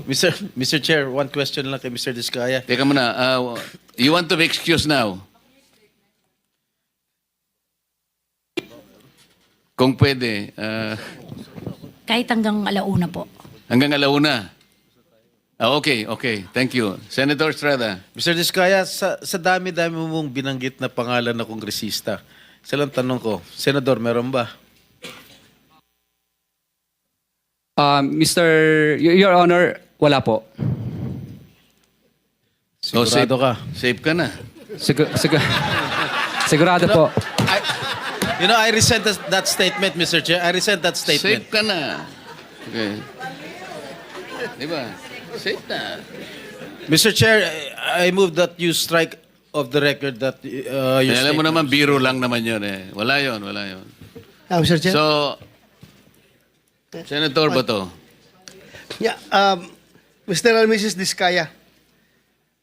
Mr. Chair, one question lang kay Mr. Diskaya. Teka muna, you want to be excused now? Kung pwede, Kahit hanggang alauna po. hanggang alauna. Okay. Thank you. Senator Estrada. Mr. Diskaya, sa dami-dami mong binanggit na pangalan na kongresista, isa lang tanong ko, Senador, meron ba? Your Honor, wala po. Sigurado ka? Safe ka na. Sigurado po. I resent that statement, Mr. Chair. I resent that statement. Safe ka na. Okay. Di ba? Safe na. Mr. Chair, I move that you strike of the record that your Alam mo statement. naman, biro lang naman yun eh. Wala yun. Mr. Chair? So, Senator Bato. Yeah, Mr. and Mrs. Diskaya,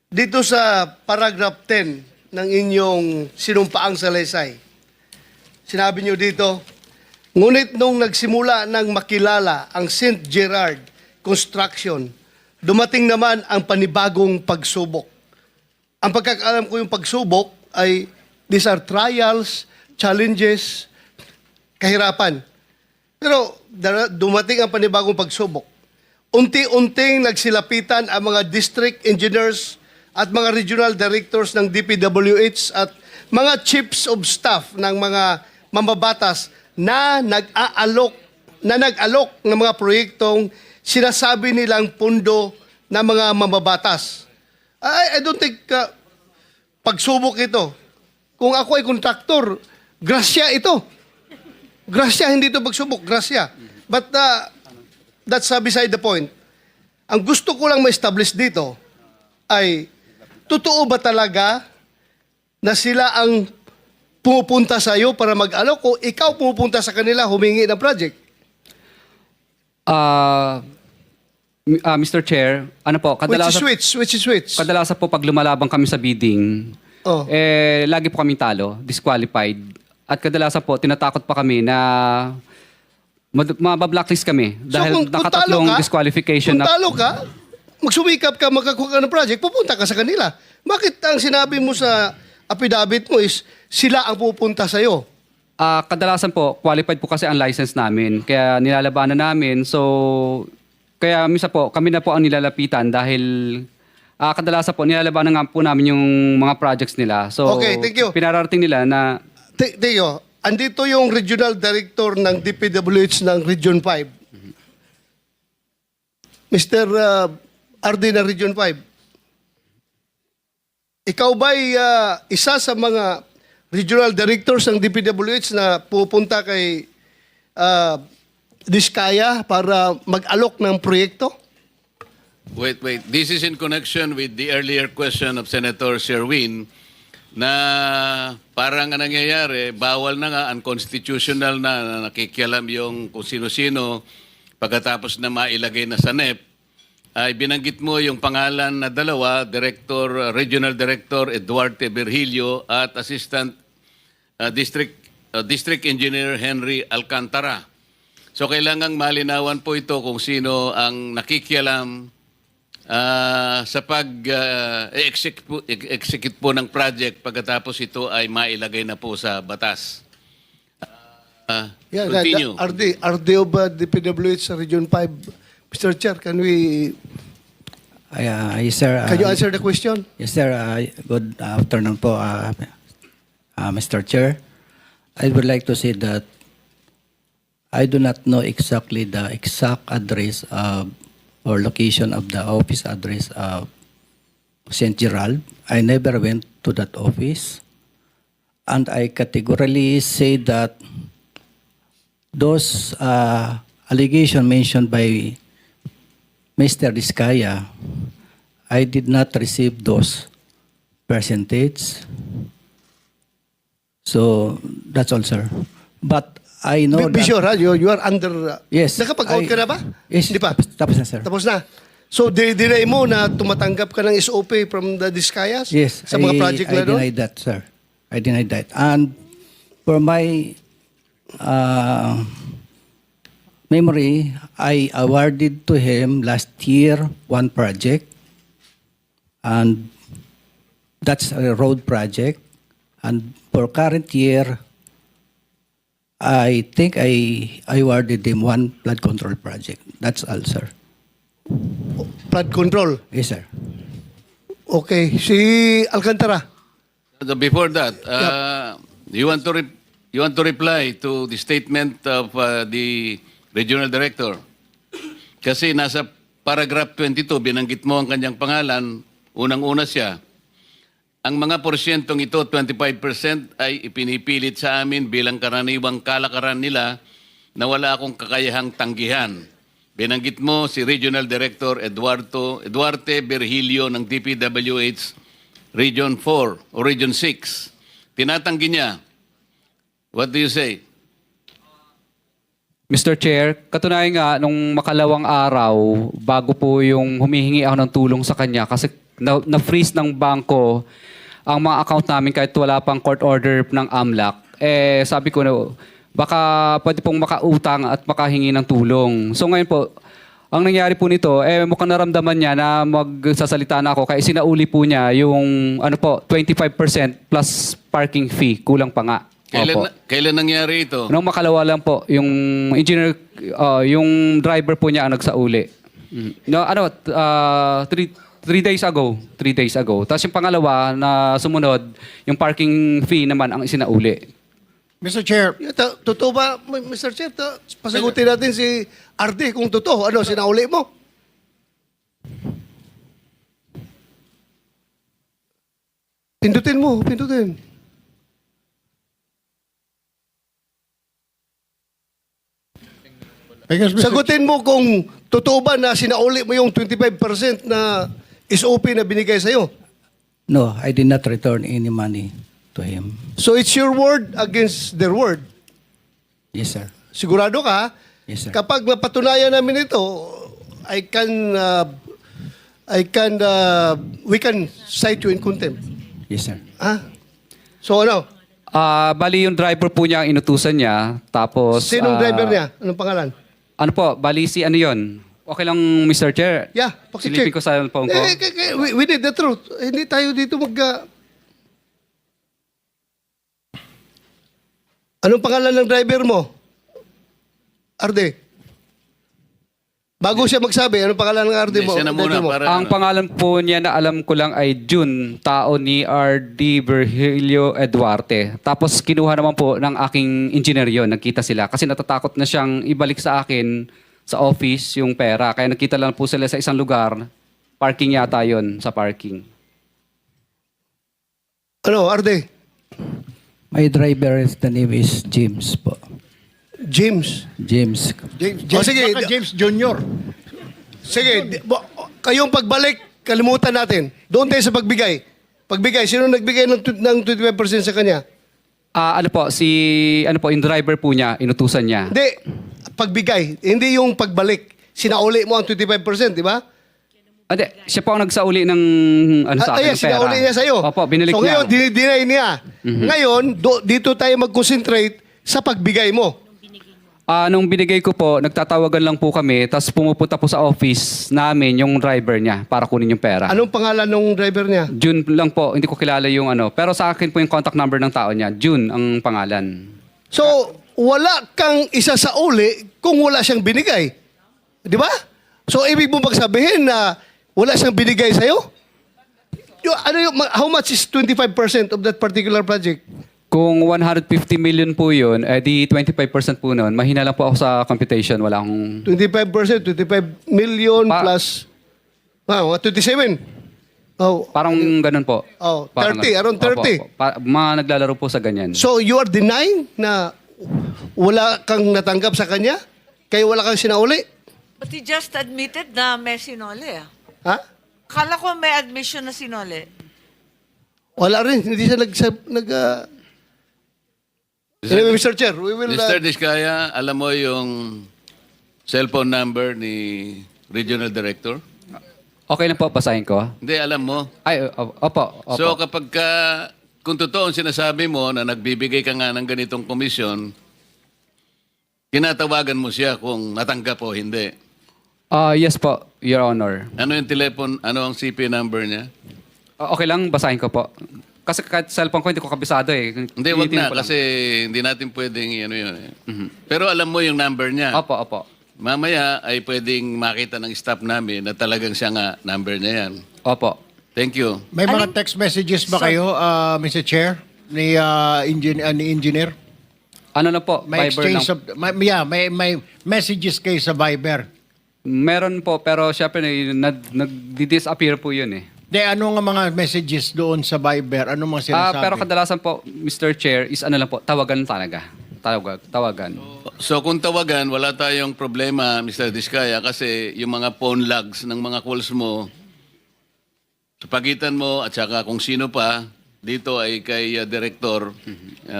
dito sa paragraph 10 ng inyong sinumpaang salaysay, sinabi niyo dito, ngunit nung nagsimula ng makilala ang St. Gerard Construction, dumating naman ang panibagong pagsubok. Ang pagkakaalam ko yung pagsubok ay these are trials, challenges, kahirapan. Pero dumating ang panibagong pagsubok. Unti-unting nagsilapitan ang mga district engineers at mga regional directors ng DPWH at mga chiefs of staff ng mga mambabatas na nag-alok ng mga proyektong sinasabi nilang pundo ng mga mambabatas. I don't think pagsubok ito. Kung ako ay kontraktor, grasya ito. Grasya, hindi ito pagsubok, grasya. But that's beside the point. Ang gusto ko lang ma-establish dito ay, totoo ba talaga na sila ang pumupunta sa iyo para mag-alok o ikaw pumupunta sa kanila humingi ng project? Mr. Chair, ano po, Which is which? kadalasan po pag lumalabang kami sa bidding, Oh. lagi po kaming talo, disqualified. At kadalasan po, tinatakot pa kami na mabablacklist kami dahil nakatatlong disqualification kung talo ka, magsumikap ka, magkakuha ka ng project, pupunta ka sa kanila. Bakit ang sinabi mo sa affidavit mo is sila ang pupunta sa iyo? Kadalasan po, qualified po kasi ang license namin. Kaya nilalabanan namin. So, kaya misa po, kami na po ang nilalapitan dahil kadalasan po, nilalabanan nga po namin yung mga projects nila. So, Okay, thank you. pinararating nila na Teo, andito yung regional director ng DPWH ng Region 5. Mr. RD ng Region 5. Ikaw ba'y isa sa mga regional directors ng DPWH na pupunta kay Diskaya para mag-alok ng proyekto? Wait. This is in connection with the earlier question of Senator Sherwin na parang ang nangyayari, bawal na nga, unconstitutional na nakikialam yung kung sino-sino pagkatapos na mailagay na sa NEP, ay binanggit mo yung pangalan na dalawa, Regional Director Eduardo Virgilio at Assistant District Engineer Henry Alcantara. So kailangang malinawan po ito kung sino ang nakikialam sa pag-execute po ng project pagkatapos ito ay mailagay na po sa batas. Continue. RD of DPWH sa Region 5. Mr. Chair, can Yes, sir. you answer the question? Yes, sir. Good afternoon po, Mr. Chair. I would like to say that I do not know exactly the exact address or location of the office address of St. Gerald. I never went to that office. And I categorically say that those allegations mentioned by Mr. Diskaya, I did not receive those percentage. So, that's all, sir. But I know Be sure, ha? You are under... Yes. Nakapag-out ka na ba? Yes. Hindi pa? Tapos na, sir. Tapos na. So, dinay mo na tumatanggap ka ng SOP from the Diskayas? Yes. Sa mga project na I doon? denied that, sir. I denied that. And for my memory, I awarded to him last year one project, and that's a road project. And for current year, I think I awarded him one flood control project. That's all, sir. Flood control. Yes, sir. Okay. Si Alcantara. Before that, you want to reply to the statement of the regional director? Kasi nasa paragraph 22, binanggit mo ang kanyang pangalan, unang-una siya. Ang mga porsyentong ito, 25%, ay ipinipilit sa amin bilang karaniwang kalakaran nila na wala akong kakayahang tanggihan. Binanggit mo si Regional Director Eduarte Virgilio ng DPWH Region 4 o Region 6. Tinatanggi niya. What do you say? Mr. Chair, katunayan nga, nung makalawang araw, bago po yung humihingi ako ng tulong sa kanya, kasi na-freeze ng bangko ang mga account namin kahit wala pang court order ng AMLAC, sabi ko na baka pwede pong makautang at makahingi ng tulong. So ngayon po, ang nangyari po nito, mukhang naramdaman niya na magsasalita na ako, kaya sinauli po niya yung 25% plus parking fee, kulang pa nga. Opo. Kailan nangyari ito? Nung makalawa lang po, yung engineer, yung driver po niya ang nagsauli. No, 3 days ago. 3 days ago. Tapos yung pangalawa na sumunod, yung parking fee naman ang isinauli. Mr. Chair, Totoo ba, Mr. Chair? Pasagutin natin si RD kung totoo. Ano, sinauli mo? Pindutin mo, pindutin. because Mr. Sagutin mo kung totoo ba na sinauli mo yung 25% na SOP na binigay sa'yo. No, I did not return any money to him. So it's your word against their word. Yes, sir. Sigurado ka? Yes, sir. Kapag mapatunayan namin ito, we can cite you in contempt. Yes, sir. Ha? So ano? Bali yung driver po niya ang inutusan niya. Tapos... Sinong driver niya? Anong pangalan? Ano po, bali si ano yun? Okay lang, Mr. Chair? Yeah, Silipin pakicheck. ko sa phone ko. We need the truth. Hindi tayo dito Anong pangalan ng driver mo? Arde. Bago siya magsabi, anong pangalan ng Arde mo? Siya na muna driver mo? para... Ang pangalan po niya na alam ko lang ay June, tao ni R.D. Virgilio Eduarte. Tapos kinuha naman po ng aking engineer yun, nagkita sila. Kasi natatakot na siyang ibalik sa akin sa office yung pera. Kaya nagkita lang po sila sa isang lugar. Parking yata yun, sa parking. Ano, Arde? My driver, the name is James po. James. James. Oh, sige. baka James Jr. Sige, kayong pagbalik, kalimutan natin. Doon tayo sa pagbigay. Pagbigay, sino nagbigay ng 25% sa kanya? Ano po, yung driver po niya, inutusan niya. Hindi, pagbigay. Hindi yung pagbalik. Sinauli mo ang 25%, di ba? Hindi, siya po ang nagsauli ng sa akin, Ayan, ng pera. sinauli niya sa'yo. Opo, binalik so niya. ngayon, dinideny niya. Ngayon, dito tayo mag-concentrate sa pagbigay mo. Nung binigay ko po, nagtatawagan lang po kami, tapos pumupunta po sa office namin yung driver niya para kunin yung pera. Anong pangalan ng driver niya? June lang po, hindi ko kilala yung ano. Pero sa akin po yung contact number ng tao niya. June ang pangalan. So, wala kang isa sa uli kung wala siyang binigay. Di ba? So, ibig mo magsabihin na wala siyang binigay sa'yo? How much is 25% of that particular project? Kung 150 million po yun, di 25% po nun. Mahina lang po ako sa computation. Wala akong... 25%, 25 million plus... 27. Oh, Parang ganun po. Oh, Parang 30, around 30. Opo. Mga naglalaro po sa ganyan. so, you are denying na wala kang natanggap sa kanya? Kaya wala kang sinauli? But he just admitted na may sinole. Ha? Kala ko may admission na sinole. Wala rin. Hindi siya Anyway, Mr. Chair, we will... Mr. Diskaya, alam mo yung cellphone number ni Regional Director? Okay lang po, basahin ko. Hindi, alam mo. Ay, opo. So kapag kung totoo ang sinasabi mo na nagbibigay ka nga ng ganitong komisyon, kinatawagan mo siya kung natanggap o hindi. Yes po, Your Honor. Ano yung ano ang CP number niya? Okay lang, basahin ko po. Kasi kahit cellphone ko, hindi ko kabisado eh. Hindi, wag Tinitingnan na ko lang. kasi hindi natin pwedeng ano yun. Pero alam mo yung number niya. Opo, opo. Mamaya ay pwedeng makita ng staff namin na talagang siya nga number niya yan. Opo. Thank you. May mga text messages ba kayo, Mr. Chair, ni engineer? Ano na po, May Viber lang. exchange of, may messages kayo sa Viber. Meron po, pero syempre nag-disappear po yun eh. De, ano nga mga messages doon sa Viber? Ano mga sinasabi? Pero kadalasan po, Mr. Chair, is ano lang po, tawagan talaga. Tawagan. So kung tawagan, wala tayong problema, Mr. Diskaya, kasi yung mga phone logs ng mga calls mo, sa pagitan mo at saka kung sino pa, dito ay kay Director,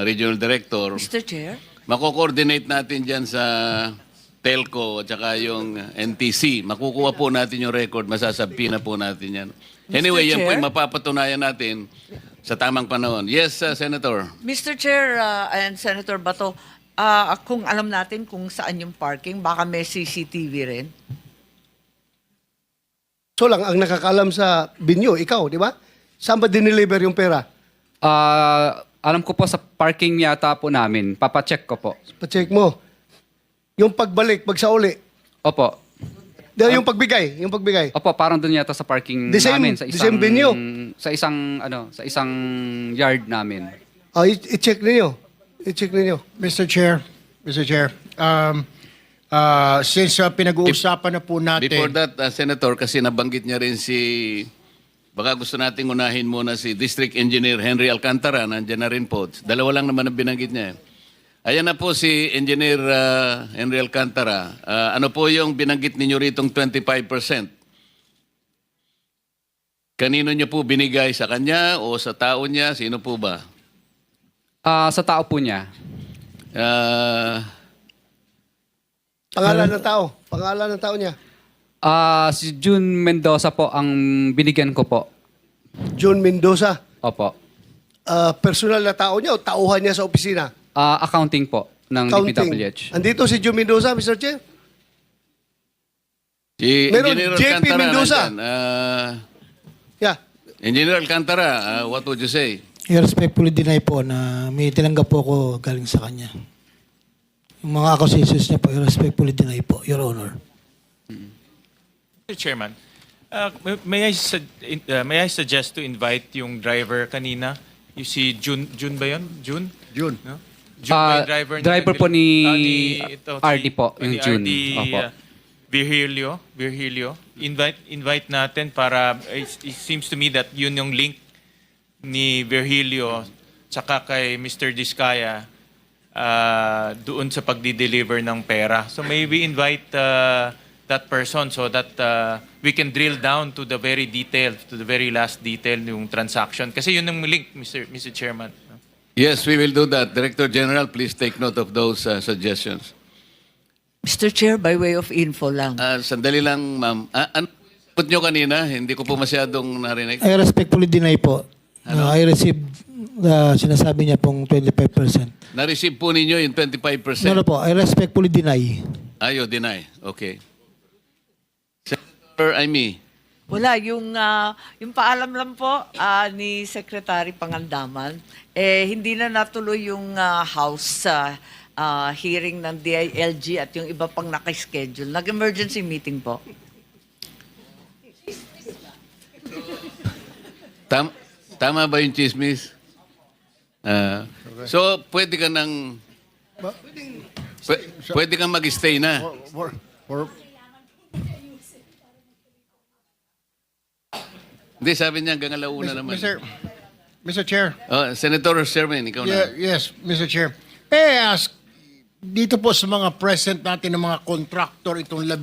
Regional Director, Mr. Chair? mako-coordinate natin dyan sa telco at saka yung NTC. Makukuha po natin yung record, masasabi na po natin yan. Anyway, yan po Chair? yung mapapatunayan natin sa tamang panahon. Yes, Senator. Mr. Chair and Senator Bato, kung alam natin kung saan yung parking, baka may CCTV rin. So lang, ang nakakalam sa binyo, ikaw, di ba? Saan ba dineliver yung pera? Alam ko po sa parking yata po namin. Papacheck ko po. Pa-check mo. Yung pagbalik, pagsauli. Opo. Yung pagbigay. Opo, parang doon yata sa parking The same- namin. Sa the same venue? Sa isang yard namin. I-check ninyo. Mr. Chair, since pinag-uusapan na po natin... Before that, Senator, kasi nabanggit niya rin baka gusto nating unahin muna si District Engineer Henry Alcantara, nandiyan na rin po. Dalawa lang naman ang binanggit niya. Ayan na po si Engineer Henry Alcantara. Ano po yung binanggit ninyo ritong 25%? Kanino niyo po binigay? Sa kanya o sa tao niya? Sino po ba? Sa tao po niya. Pangalan ng tao niya. Si June Mendoza po ang binigyan ko po. John Mendoza. Opo. Personal na tao niya o tauhan niya sa opisina? Accounting po ng Counting. DPWH. Andito si John Mendoza, Mr. Chair. Si Meron, Engineer JP Alcantara Mendoza. nandyan. Yeah. Engineer Alcantara, what would you say? I respectfully deny po na may tinanggap po ako galing sa kanya. Yung mga accusations niya po, I respectfully deny po, Your Honor. Mr. Chairman, may I suggest to invite yung driver kanina? You see June ba yun? June? June. No? June ba yung driver? Driver po ni RD po, yung ni June. RD Opo. Virgilio. Invite natin para, it seems to me that yun yung link ni Virgilio tsaka kay Mr. Diskaya doon sa pagdi-deliver ng pera. So maybe invite that person so that we can drill down to the very detail, to the very last detail yung transaction. Kasi yun yung link, Mr. Chairman. Yes, we will do that. Director General, please take note of those suggestions. Mr. Chair, by way of info lang. Sandali lang, ma'am. Ano put nyo kanina? Hindi ko po masyadong narinig. I respectfully deny po. I received sinasabi niya pong 25%. Na-receive po ninyo yung 25%? No po, I respectfully deny. Ayaw, deny. Okay. Senator Amy. Wala, yung paalam lang po ni Secretary Pangandaman, hindi na natuloy yung House hearing ng DILG at yung iba pang nakaschedule. Nag-emergency meeting po. Tama ba yung chismis? So, pwede ka nang... Pwede kang mag-stay na. Hindi, sabi niya hanggang alauna naman. Mr. Chair. Senator Sherman, ikaw na. Yes, Mr. Chair. May I ask, dito po sa mga present natin ng mga contractor, itong 15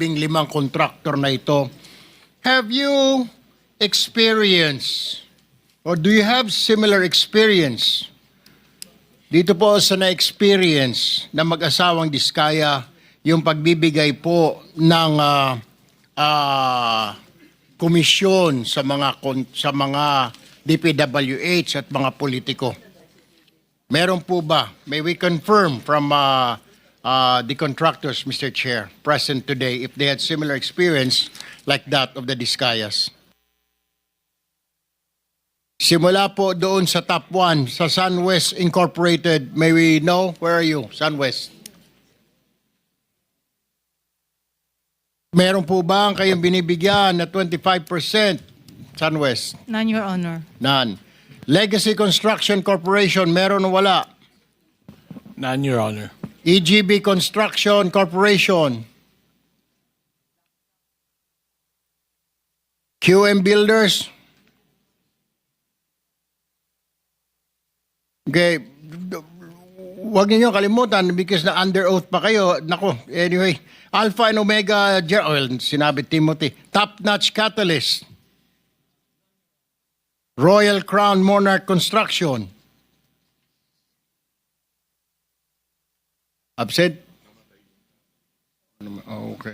contractor na ito, have you experienced or do you have similar experience dito po sa na-experience na mag-asawang Diskaya yung pagbibigay po ng komisyon sa mga DPWH at mga politiko? Meron po ba? May we confirm from the contractors, Mr. Chair, present today if they had similar experience like that of the Discayas. Simula po doon sa top 1, sa SunWest Incorporated, may we know, where are you, SunWest? Meron po ba kayong binibigyan na 25%, SunWest? None, Your Honor. None. Legacy Construction Corporation, meron o wala? None, Your Honor. EGB Construction Corporation. QM Builders. Okay. Huwag niyo kalimutan because na under oath pa kayo. Nako, anyway. Alpha and Omega, sinabi Timothy. Top Notch Catalyst. Royal Crown Monarch Construction. Absent? Okay.